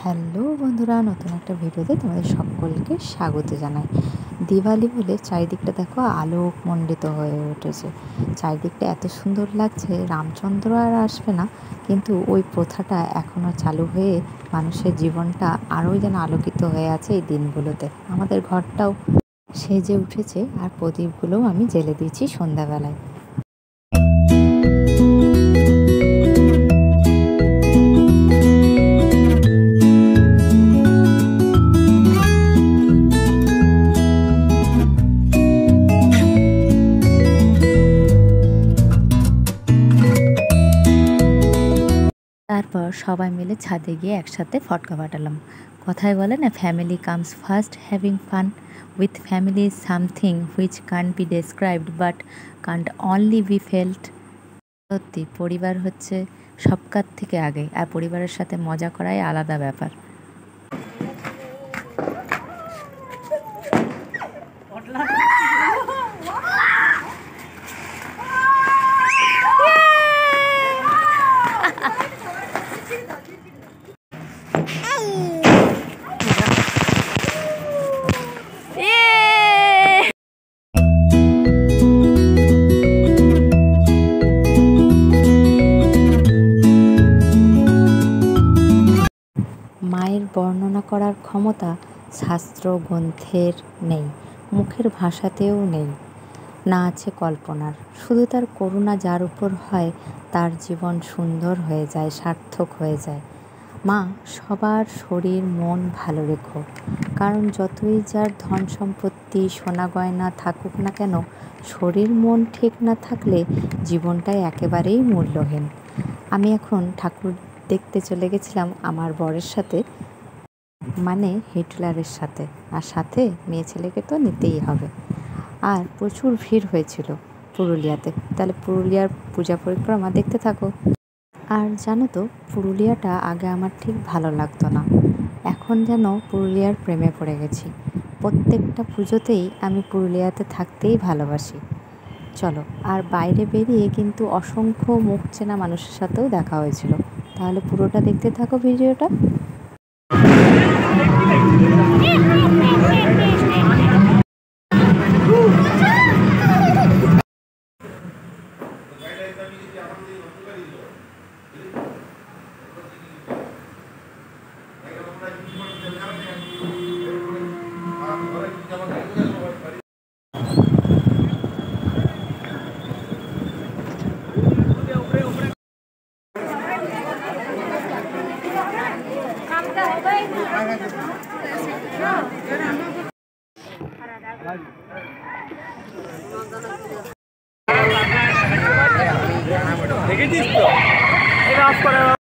Hello বন্ধুরা, নতুন একটা ভিডিওতে তোমাদের সকলকে স্বাগত জানাই। দিওয়ালি বলে চারিদিকটা দেখো আলোকমণ্ডিত হয়ে উঠেছে। চারিদিকটা এত সুন্দর লাগছে। রামচন্দ্র আর আসবে না, কিন্তু ওই প্রথাটা এখনও চালু হয়ে মানুষের জীবনটা আরোই যেন আলোকিত হয়ে আছে এই দিনগুলোতে। আমাদের ঘরটাও সেজে উঠেছে, আর প্রদীপগুলোও আমি জ্বেলে দিয়েছি সন্ধ্যাবেলায়। তারপর সবাই মিলে ছাদে গিয়ে একসাথে ফটকা ফাটালাম। কথায় বলে না, family comes first, having fun with family is something which can't be described but can't only be felt. সত্যি, পরিবার হচ্ছে সবকার থেকে আগে, আর পরিবারের সাথে মজা করাই আলাদা ব্যাপার। মায়ের বর্ণনা করার ক্ষমতা শাস্ত্র গ্রন্থের নেই, মুখের ভাষাতেও নেই, না আছে কল্পনার। শুধু তার করুণা যার উপর হয়, তার জীবন সুন্দর হয়ে যায়, সার্থক হয়ে যায়। মা, সবার শরীর মন ভালো রেখো, কারণ যতই যার ধন সম্পত্তি সোনা গয়না থাকুক না কেন, শরীর মন ঠিক না থাকলে জীবনটাই একেবারেই মূল্যহীন। আমি এখন ঠাকুর দেখতে চলে গেছিলাম আমার বরের সাথে, মানে হিটলারের সাথে, আর সাথে মেয়ে ছেলেকে তো নিতেই হবে। আর প্রচুর ভিড় হয়েছিল পুরুলিয়াতে। তাহলে পুরুলিয়ার পূজা পরিক্রমা দেখতে থাকো। আর জানো তো, পুরুলিয়াটা আগে আমার ঠিক ভালো লাগতো না, এখন যেন পুরুলিয়ার প্রেমে পড়ে গেছি। প্রত্যেকটা পুজোতেই আমি পুরুলিয়াতে থাকতেই ভালোবাসি। চলো, আর বাইরে বেরিয়ে কিন্তু অসংখ্য মুখ চেনা মানুষের সাথেও দেখা হয়েছিল। তাহলে পুরোটা দেখতে থাকো ভিডিওটা। দেখেছিস তো? এটা অফ করে